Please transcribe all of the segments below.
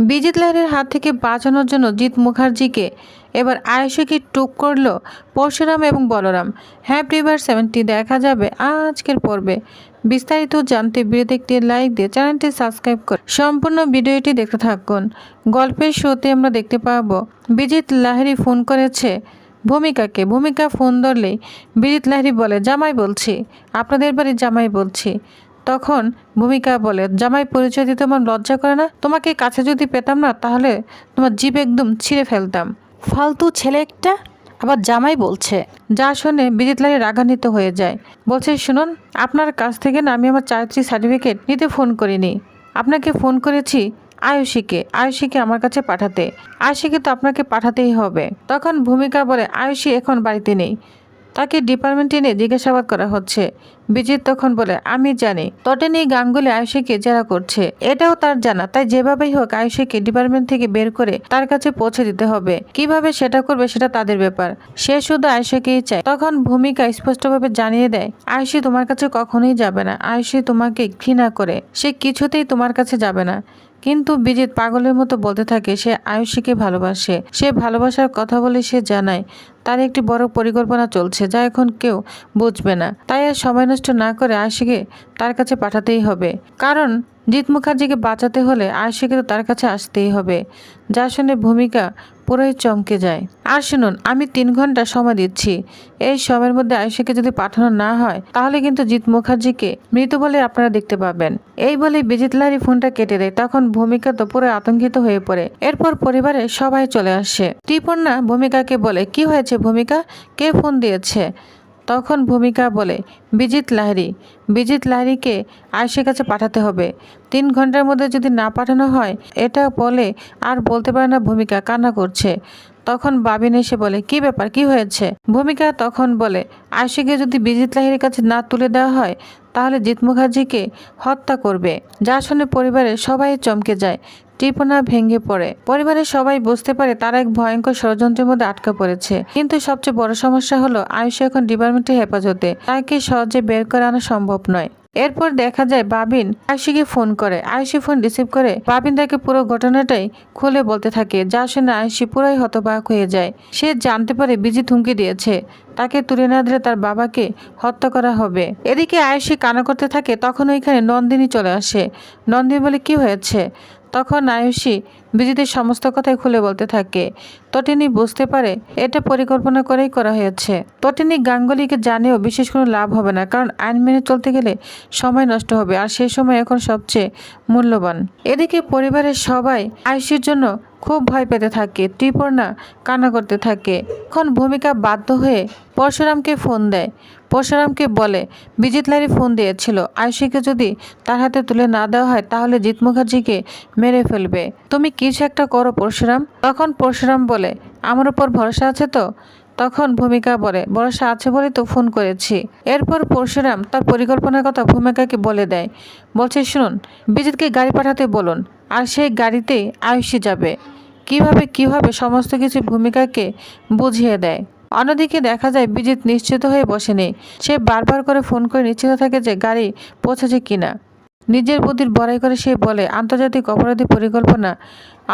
বিজিত লাহিড়ীর হাত থেকে বাঁচানোর জন্য জিৎ মুখার্জিকে এবার আয়েশাকে টুক করল পরশুরাম এবং বলরাম। হ্যাপি ভিউয়ার্স 70 দেখা যাবে আজকের পর্বে। বিস্তারিত জানতে ভিডিওতে একটি লাইক দিয়ে চ্যানেলটি সাবস্ক্রাইব করে সম্পূর্ণ ভিডিওটি দেখতে থাকুন। গল্পের শুরুতে আমরা দেখতে পাবো বিজিত লাহিড়ী ফোন করেছে ভূমিকাকে। ভূমিকা ফোন ধরলেই বিজিত লাহিড়ী বলে, জামাই বলছি, আপনাদের বাড়ির জামাই বলছি। তখন ভূমিকা বলে, জামাই পরিচয় দিতে আমার লজ্জা করে না? তোমাকে কাছে যদি পেতাম না তাহলে তোমার জিভ একদম ছিঁড়ে ফেলতাম। ফালতু ছেলে একটা, আবার জামাই বলছে। যা শুনে বিজিত লাহিড়ী রাগান্বিত হয়ে যায়। বলছে, শুনুন, আপনার কাছ থেকে না আমি আমার চারিত্রিক সার্টিফিকেট নিতে ফোন করিনি। আপনাকে ফোন করেছি আয়ুষীকে আমার কাছে পাঠাতে। আয়ুষীকে তো আপনাকে পাঠাতেই হবে। তখন ভূমিকা বলে, আয়ুষী এখন বাড়িতে নেই, তাকে ডিপার্টমেন্টে নিয়ে জিজ্ঞাসাবাদ করা হচ্ছে। বিজিত তখন বলে, আমি জানি তটিনী গাঙ্গুলি আয়ুষীকে জেরা করছে, এটাও তার জানা। তাই যেভাবেই হোক আয়ুষীকে ডিপার্টমেন্ট থেকে বের করে তার কাছে পৌঁছে দিতে হবে। কিভাবে সেটা করবে সেটা তাদের ব্যাপার, সে শুধু আয়ুষীকেই চায়। তখন ভূমিকা স্পষ্টভাবে জানিয়ে দেয়, আয়ুষী তোমার কাছে কখনোই যাবে না। আয়ুষী তোমাকে ঘৃণা করে, সে কিছুতেই তোমার কাছে যাবে না। কিন্তু বিজিত পাগলের মতো বলতে থাকে সে আয়ুষীকে ভালোবাসে। সে ভালোবাসার কথা বলে সে জানায় তার একটি বড় পরিকল্পনা চলছে, যা এখন কেউ বুঝবে না। তাই আর সময় নষ্ট না করে আয়ুষীকে তার কাছে পাঠাতেই হবে। কারণ জিৎ মুখার্জিকে বাঁচাতে হলে আয়ুষীকে তো তার কাছে আসতেই হবে। যা শুনে ভূমিকা পুরোই চমকে যায়। আর শুনুন, আমি 3 ঘন্টা সময় দিচ্ছি। এই সময়ের মধ্যে আয়ুষীকে যদি পাঠানো না হয় তাহলে কিন্তু জিৎ মুখার্জিকে মৃত বলে আপনারা দেখতে পাবেন। এই বলে বিজিত লাহিড়ী ফোনটা কেটে দেয়। তখন ভূমিকা তো পুরো আতঙ্কিত হয়ে পড়ে। এরপর পরিবারের সবাই চলে আসে। টিপন্না ভূমিকাকে বলে, কি হয়েছে ভূমিকা, কে ফোন দিয়েছে? তখন ভূমিকা বলে, বিজিত লাহিড়ীকে আয়ুষীর কাছে পাঠাতে হবে। 3 ঘন্টার মধ্যে যদি না পাঠানো হয়, এটা বলে আর বলতে পারে না। ভূমিকা কান্না করছে। তখন বাবিন এসে বলে, কি ব্যাপার, কি হয়েছে? ভূমিকা তখন বলে, আয়ুষীকে যদি বিজিত লাহিড়ীর কাছে না তুলে দেওয়া হয় তাহলে জিৎ মুখার্জিকে হত্যা করবে। যা শুনে পরিবারের সবাই চমকে যায়। টিপনা ভেঙে পড়ে। পরিবারের সবাই বুঝতে পারে তারা এক ভয়ঙ্কর ষড়যন্ত্রের মধ্যে আটকা পড়েছে। কিন্তু সবচেয়ে বড় সমস্যা হলো আয়ুষী এখন ডিপার্টমেন্টের হেফাজতে, তাকে সহজে বের করে আনা সম্ভব নয়। এরপর দেখা যায় বাবিন আয়ুষীকে ফোন করে। আয়ুষী ফোন রিসিভ করে বাবিন তাকে পুরো ঘটনাটাই খুলে বলতে থাকে। যা শুনে আয়ুষী পুরোই হতবাক হয়ে যায়। সে জানতে পারে বিজিত হুমকি দিয়েছে তাকে তুলে না দিলে তার বাবাকে হত্যা করা হবে। এদিকে আয়ুষী কান্না করতে থাকে। তখন ওইখানে নন্দিনী চলে আসে। নন্দিনী বলে, কি হয়েছে? তখন আয়ুষী বিজিতের সমস্ত কথাই খুলে বলতে থাকে। তটিনী বুঝতে পারে এটা পরিকল্পনা করেই করা হয়েছে। তটিনী গাঙ্গুলিকে জানেও বিশেষ কোনো লাভ হবে না, কারণ আইন মেনে চলতে গেলে সময় নষ্ট হবে, আর সেই সময় এখন সবচেয়ে মূল্যবান। এদিকে পরিবারের সবাই আয়ুষীর জন্য খুব ভয় পেতে থাকে। ত্রিপর্ণা কান্না করতে থাকে। এখন ভূমিকা বাধ্য হয়ে পরশুরামকে ফোন দেয়। পরশুরামকে বলে, বিজিত লাহিড়ী ফোন দিয়েছিল, আয়ুষীকে যদি তার হাতে তুলে না দেওয়া হয় তাহলে জিৎ মুখার্জিকে মেরে ফেলবে। তুমি কিছু একটা করো পরশুরাম। তখন পরশুরাম বলে, আমার উপর ভরসা আছে তো? তখন ভূমিকা বলে, ভরসা আছে বলে তো ফোন করেছি। এরপর পরশুরাম তার পরিকল্পনার কথা ভূমিকাকে বলে দেয়। বলছে, শুনুন, বিজিতকে গাড়ি পাঠাতে বলুন, আর সেই গাড়িতেই আয়ুষী যাবে। কিভাবে কি হবে সমস্ত কিছু ভূমিকাকে বুঝিয়ে দেয়। অন্যদিকে দেখা যায় বিজিত নিশ্চিত হয়ে বসে নেই। সে বারবার করে ফোন করে নিশ্চিত থাকে যে গাড়ি পৌঁছেছে কিনা। নিজের বুদ্ধির বড়াই করে সে বলে, আন্তর্জাতিক অপরাধী পরিকল্পনা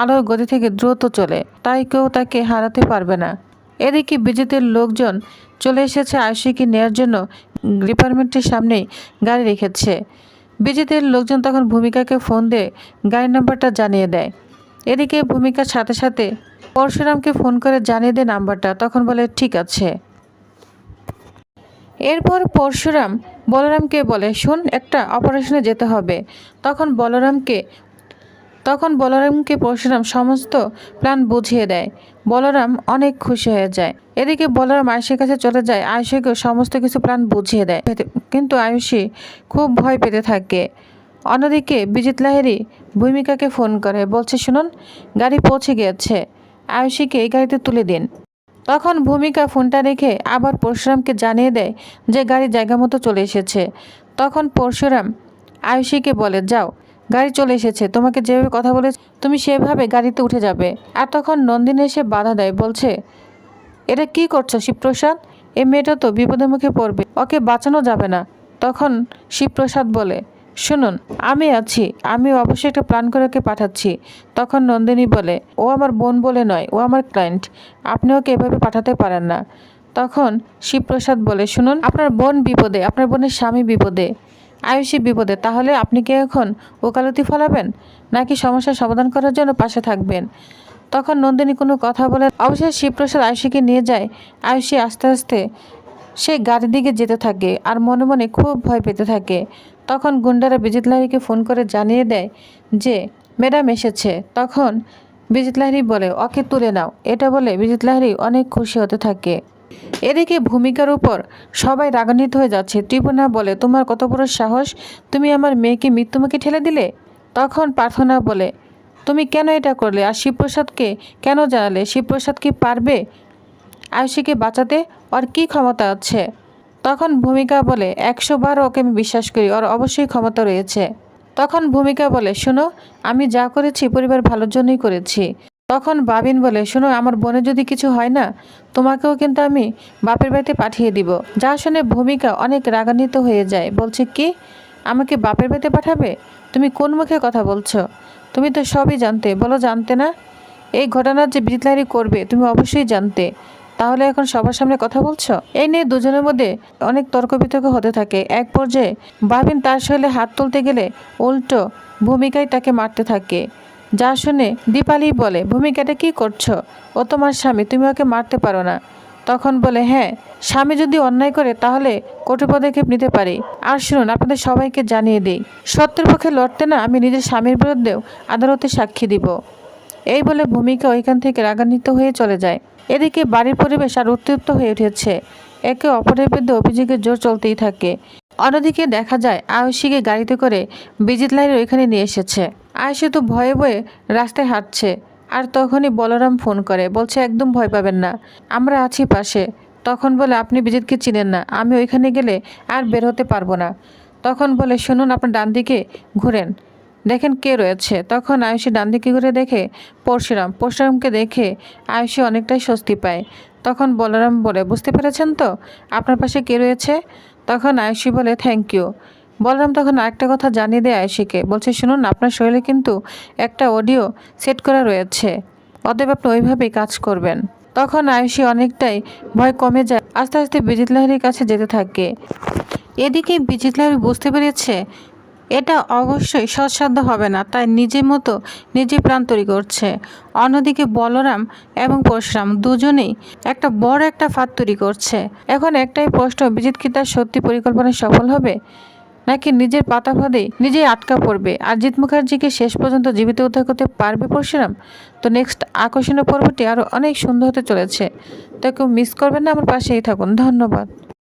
আলোর গতি থেকে দ্রুত চলে, তাই কেউ তাকে হারাতে পারবে না। এদিকে বিজিতের লোকজন চলে এসেছে আয়ুষীকে নেওয়ার জন্য। ডিপার্টমেন্টের সামনেই গাড়ি রেখেছে। বিজিতের লোকজন তখন ভূমিকাকে ফোন দিয়ে গাড়ির নাম্বারটা জানিয়ে দেয়। এদিকে ভূমিকার সাথে সাথে পরশুরামকে ফোন করে জানিয়ে দেয় নাম্বারটা। তখন বলে, ঠিক আছে। এরপর পরশুরাম বলরামকে বলে, শোন, একটা অপারেশনে যেতে হবে। তখন বলরামকে পরশুরাম সমস্ত প্ল্যান বুঝিয়ে দেয়। বলরাম অনেক খুশি হয়ে যায়। এদিকে বলরাম আয়ুষীর কাছে চলে যায়। আয়ুষীকে সমস্ত কিছু প্ল্যান বুঝিয়ে দেয়, কিন্তু আয়ুষী খুব ভয় পেতে থাকে। অন্যদিকে বিজিত লাহিড়ী ভূমিকাকে ফোন করে, বলছে, শুনুন, গাড়ি পৌঁছে গিয়েছে, আয়ুষীকে এই গাড়িতে তুলে দিন। তখন ভূমিকা ফোনটা রেখে আবার পরশুরামকে জানিয়ে দেয় যে গাড়ি জায়গা মতো চলে এসেছে। তখন পরশুরাম আয়ুষীকে বলে, যাও, গাড়ি চলে এসেছে, তোমাকে যেভাবে কথা বলে তুমি সেভাবে গাড়িতে উঠে যাবে। আর তখন নন্দিনী এসে বাধা দেয়, বলছে, এটা কি করছো শিবপ্রসাদ? এই মেয়েটা তো বিপদের মুখে পড়বে, ওকে বাঁচানো যাবে না। তখন শিবপ্রসাদ বলে, শুনুন আমি আছি, আমি অবশ্যই একটা প্ল্যান করে ওকে পাঠাচ্ছি। তখন নন্দিনী বলে, ও আমার বোন বলে নয়, ও আমার ক্লায়েন্ট, আপনি ওকে এভাবে পাঠাতে পারেন না। তখন শিবপ্রসাদ বলে, শুনুন আপনার বোন বিপদে, আপনার বোনের স্বামী বিপদে, আয়ুষী বিপদে, তাহলে আপনি কি এখন ওকালতি ফলাবেন নাকি সমস্যার সমাধান করার জন্য পাশে থাকবেন? তখন নন্দিনী কোনো কথা বলে অবশ্যই শিবপ্রসাদ আয়ুষীকে নিয়ে যায়। আয়ুষী আস্তে আস্তে সে গাড়ির দিকে যেতে থাকে আর মনে মনে খুব ভয় পেতে থাকে। তখন গুন্ডারা বিজিত লাহিড়ীকে ফোন করে জানিয়ে দেয় যে ম্যাডাম এসেছে। তখন বিজিত লাহিড়ী বলে, ওকে তুলে নাও। এটা বলে বিজিত লাহিড়ী অনেক খুশি হতে থাকে। এদিকে ভূমিকার উপর সবাই রাগান্বিত হয়ে যাচ্ছে। ত্রিপুর্ণা বলে, তোমার কত বড় সাহস, তুমি আমার মেয়েকে মৃত্যুমুখে ঠেলে দিলে। তখন প্রার্থনা বলে, তুমি কেন এটা করলে আর শিবপ্রসাদকে কেন জানালে? শিবপ্রসাদ কি পারবে আয়ুষীকে বাঁচাতে? ওর কি ক্ষমতা আছে? তখন ভূমিকা বলে, 100 বার ওকে আমি বিশ্বাস করি, ওর অবশ্যই ক্ষমতা রয়েছে। তখন ভূমিকা বলে, শোনো আমি যা করেছি পরিবার ভালোর জন্যই করেছি। তখন বাবিন বলে, শোনো আমার বোনের যদি কিছু হয় না, তোমাকেও কিন্তু আমি বাপের বাড়িতে পাঠিয়ে দিব। যা শুনে ভূমিকা অনেক রাগান্বিত হয়ে যায়, বলছে কি আমাকে বাপের বাড়িতে পাঠাবে? তুমি কোন মুখে কথা বলছো? তুমি তো সবই জানতে, বলো জানতে না? এই ঘটনার যে বিজিত লাহিড়ী করবে তুমি অবশ্যই জানতে, তাহলে এখন সবার সামনে কথা বলছো? এই নিয়ে দুজনের মধ্যে অনেক তর্ক বিতর্ক হতে থাকে। এক পর্যায়ে বাবিন তার শরীরে হাত তুলতে গেলে উল্টো ভূমিকায় তাকে মারতে থাকে। যা শুনে দীপালি বলে, ভূমিকাটা কি করছো? ও তোমার স্বামী, তুমি ওকে মারতে পারো না। তখন বলে, হ্যাঁ স্বামী যদি অন্যায় করে তাহলে কঠোর পদক্ষেপ নিতে পারি। আর শুনুন আপনাদের সবাইকে জানিয়ে দিই, সত্যের পক্ষে লড়তে না আমি নিজের স্বামীর বিরুদ্ধেও আদালতে সাক্ষী দিব। এই বলে ভূমিকা ওইখান থেকে রাগান্বিত হয়ে চলে যায়। এদিকে বাড়ির পরিবেশ আর উত্তপ্ত হয়ে উঠেছে। একে অপরের বিরুদ্ধে অভিযোগের জোর চলতেই থাকে। অন্যদিকে দেখা যায় আয়ুষীকে গাড়িতে করে বিজিত লাহিড়ী ওইখানে নিয়ে এসেছে। আয়ুষী তো ভয়ে ভয়ে রাস্তায় হাঁটছে। আর তখনই বলরাম ফোন করে, বলছে একদম ভয় পাবেন না, আমরা আছি পাশে। তখন বলে, আপনি বিজিতকে চিনেন না, আমি ওইখানে গেলে আর বের হতে পারবো না। তখন বলে, শুনুন আপনার ডান দিকে ঘুরেন, দেখেন কে রয়েছে। তখন আয়ুষী ডান দিকে ঘুরে দেখে পরশুরামকে দেখে আয়ুষী অনেকটাই স্বস্তি পায়। তখন বলরাম বলে, বুঝতে পেরেছেন তো আপনার পাশে কে রয়েছে? তখন আয়ুষী বলে, থ্যাংক ইউ। বলরাম তখন আরেকটা কথা জানিয়ে দেয় আয়ুষীকে, বলছে শুনুন আপনার শরীরে কিন্তু একটা অডিও সেট করা রয়েছে, অতএব আপনি ওইভাবেই কাজ করবেন। তখন আয়ুষী অনেকটাই ভয় কমে যায়, আস্তে আস্তে বিজিত লাহিড়ীর কাছে যেতে থাকে। এদিকে বিজিত লাহিড়ী বুঝতে পেরেছে এটা অবশ্যই সৎসাধ্য হবে না, তাই নিজের মতো নিজে প্ল্যান তৈরি করছে। অন্যদিকে বলরাম এবং পরশুরাম দুজনেই একটা বড় একটা ফাঁদ তৈরি করছে। এখন একটাই প্রশ্ন, বিজিত কি তার সত্যি পরিকল্পনায় সফল হবে নাকি নিজের পাতা ফাঁদেই নিজেই আটকা পড়বে? আর জিৎ মুখার্জিকে শেষ পর্যন্ত জীবিত উদ্ধার করতে পারবে পরশুরাম? তো নেক্সট আকর্ষণীয় পর্বটি আরও অনেক সুন্দর হতে চলেছে, তো কেউ মিস করবেন না, আমার পাশেই থাকুন। ধন্যবাদ।